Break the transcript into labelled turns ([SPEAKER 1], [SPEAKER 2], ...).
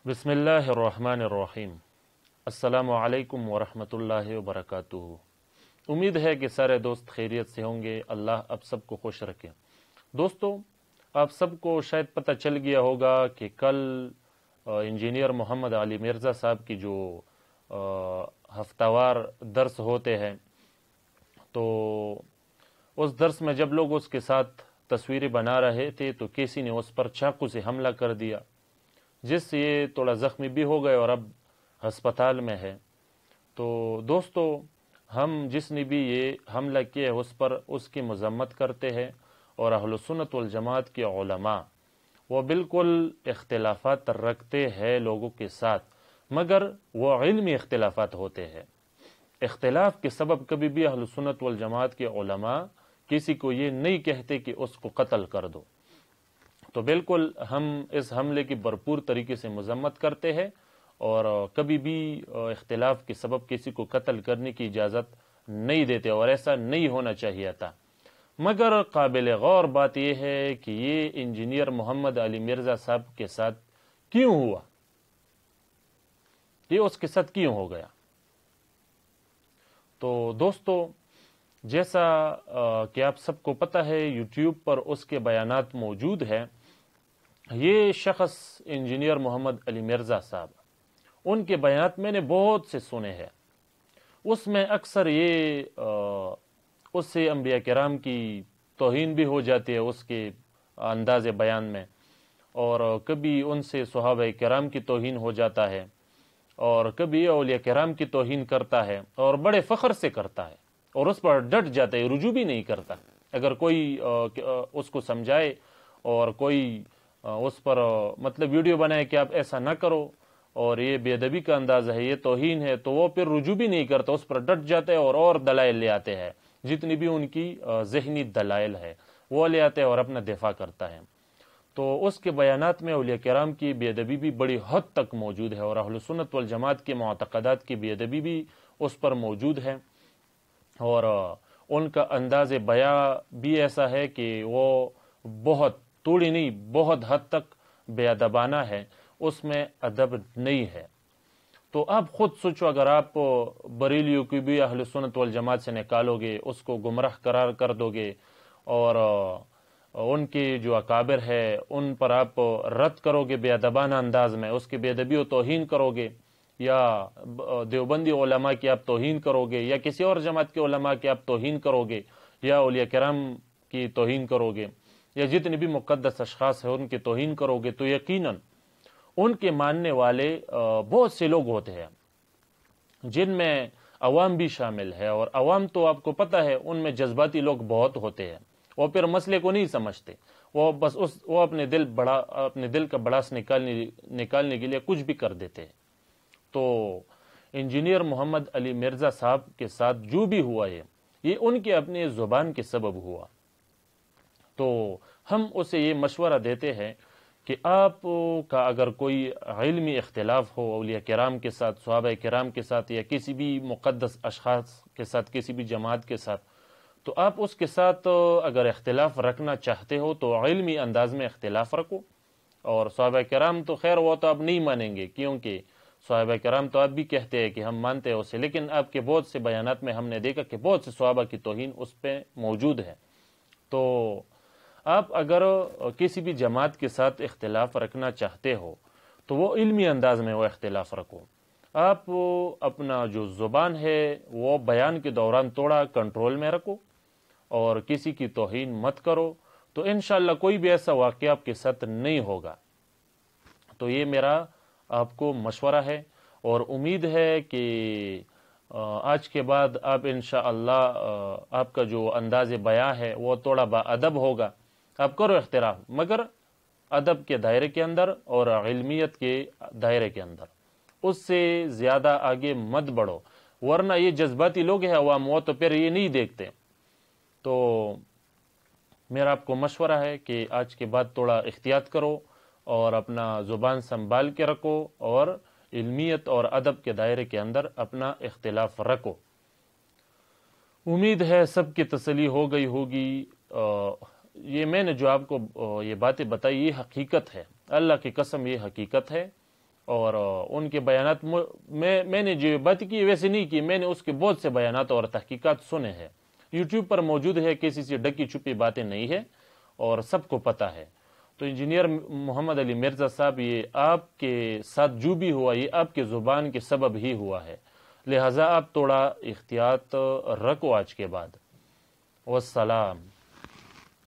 [SPEAKER 1] बिस्मिल्लाह अर्रहमान अर्रहीम। अस्सलामु अलैकुम वरहमतुल्लाहि वबरकातुहू। उम्मीद है कि सारे दोस्त खैरियत से होंगे। अल्लाह आप सबको खुश रखे। दोस्तों, आप सबको शायद पता चल गया होगा कि कल इंजीनियर मोहम्मद अली मिर्ज़ा साहब की जो हफ्तावार दर्स होते हैं, तो उस दर्स में जब लोग उसके साथ तस्वीरें बना रहे थे तो किसी ने उस पर चाकू से हमला कर दिया, जिससे ये थोड़ा ज़ख्मी भी हो गए और अब हस्पताल में है। तो दोस्तों, हम जिसने भी ये हमला किया है उस पर उसकी मज़म्मत करते हैं, और अहले सुन्नत वल जमात के उलमा वो बिल्कुल इख्तिलाफात रखते हैं लोगों के साथ, मगर वो इल्मी इख्तिलाफात होते हैं। इख्तिलाफ के सबब कभी भी अहले सुन्नत वल जमात के उलमा किसी को ये नहीं कहते कि उसको कत्ल कर दो। तो बिल्कुल हम इस हमले की भरपूर तरीके से मजम्मत करते हैं और कभी भी इख्तिलाफ के सबब किसी को कत्ल करने की इजाज़त नहीं देते, और ऐसा नहीं होना चाहिए था। मगर काबिल गौर बात यह है कि ये इंजीनियर मोहम्मद अली मिर्ज़ा साहब के साथ क्यों हुआ, ये उसके साथ क्यों हो गया। तो दोस्तों, जैसा कि आप सबको पता है, यूट्यूब पर उसके बयानात मौजूद हैं। ये शख्स इंजीनियर मोहम्मद अली मिर्ज़ा साहब, उनके बयानात मैंने बहुत से सुने हैं। उसमें अक्सर ये उससे अंबिया किराम की तौहीन भी हो जाती है उसके अंदाज़े बयान में, और कभी उनसे सहाबा किराम की तौहीन हो जाता है, और कभी औलिया किराम की तौहीन करता है, और बड़े फ़ख्र से करता है, और उस पर डट जाता है, रुजू भी नहीं करता। अगर कोई उसको समझाए और कोई उस पर मतलब वीडियो बनाए कि आप ऐसा ना करो और ये बेअदबी का अंदाज़ है, ये तौहीन है, तो वो फिर रुजू भी नहीं करता, उस पर डट जाते हैं और दलाइल ले आते हैं। जितनी भी उनकी ज़हनी दलाइल है वो ले आते हैं और अपना दिफा करता है। तो उसके बयानात में औलिया किराम की बेअदबी भी बड़ी हद तक मौजूद है, और अहले सुन्नत वल जमात के मुअतक़दात की बेअदबी भी उस पर मौजूद है, और उनका अंदाज़ बया भी ऐसा है कि वो बहुत थोड़ी नहीं बहुत हद तक बेअदबाना है, उसमें अदब नहीं है। तो आप खुद सोचो, अगर आप बरेलियों की भी अहले सुन्नत वल जमात से निकालोगे, उसको गुमराह करार कर दोगे, और उनके जो अकाबिर है उन पर आप रद्द करोगे बेअदबाना अंदाज में, उसकी बेअदबी व तौहीन करोगे, या देवबंदी उलमा की आप तौहीन करोगे, या किसी और जमात के उलमा की आप तौहीन करोगे, या औलिया किराम की तौहीन करोगे, या जितने भी मुक़द्दस अशख़ास हैं उनकी तौहीन करोगे, तो यकीनन उनके मानने वाले बहुत से लोग होते हैं, जिनमें अवाम भी शामिल है। और अवाम तो आपको पता है उनमें जज्बाती लोग बहुत होते हैं, वो फिर मसले को नहीं समझते, वो बस वो अपने दिल का बड़ास निकालने के लिए कुछ भी कर देते हैं। तो इंजीनियर मोहम्मद अली मिर्ज़ा साहब के साथ जो भी हुआ है, ये उनके अपने ज़ुबान के सबब हुआ। तो हम उसे ये मशवरा देते हैं कि आप का अगर कोई इल्मी इख्तिलाफ हो औलिया किराम के साथ, सहाबा किराम के साथ, या किसी भी मुक़द्दस अशख़ास के साथ, किसी भी जमात के साथ, तो आप उसके साथ अगर इख्तिलाफ रखना चाहते हो तो इल्मी अंदाज में इख्तिलाफ रखो। और सहाबा किराम तो खैर वो तो आप नहीं मानेंगे, क्योंकि सहाबा किराम तो आप भी कहते हैं कि हम मानते हैं उसे, लेकिन आपके बहुत से बयानात में हमने देखा कि बहुत से सहाबा की तौहीन उस पर मौजूद है। तो आप अगर किसी भी जमात के साथ इख्तिलाफ रखना चाहते हो तो वो इल्मी अंदाज में वो इख्तिलाफ रखो। आप अपना जो ज़ुबान है वो बयान के दौरान थोड़ा कंट्रोल में रखो और किसी की तौहीन मत करो, तो इंशाअल्लाह कोई भी ऐसा वाक़या आपके साथ नहीं होगा। तो ये मेरा आपको मशवरा है, और उम्मीद है कि आज के बाद आप इंशाअल्लाह आपका जो अंदाज़ बयां है वो थोड़ा बाअदब होगा। आप करो इख्तिलाफ, मगर अदब के दायरे के अंदर और इल्मियत के दायरे के अंदर, उससे ज़्यादा आगे मत बढ़ो, वरना ये जज्बाती लोग हैं अवाम, वो तो फिर ये नहीं देखते। तो मेरा आपको मशवरा है कि आज के बाद थोड़ा एहतियात करो और अपना ज़ुबान संभाल के रखो, और इल्मियत और अदब के दायरे के अंदर अपना इख्तिलाफ रखो। उम्मीद है सबकी तसल्ली हो गई होगी। ये मैंने जो आपको ये बातें बताई ये हकीकत है, अल्लाह की कसम ये हकीकत है। اور ان کے بیانات میں نے جو بات کی ویسے نہیں کی، میں نے اس کے بہت سے بیانات اور تحقیقات سنے ہیں، یوٹیوب پر موجود ہے، کسی سے ڈکی چھپی باتیں نہیں ہے اور سب کو پتہ ہے۔ تو انجینئر محمد علی مرزا صاحب، یہ آپ کے ساتھ جو بھی ہوا یہ آپ کے زبان کے سبب ہی ہوا ہے، لہٰذا آپ تھوڑا احتیاط رکھو آج کے بعد۔ والسلام۔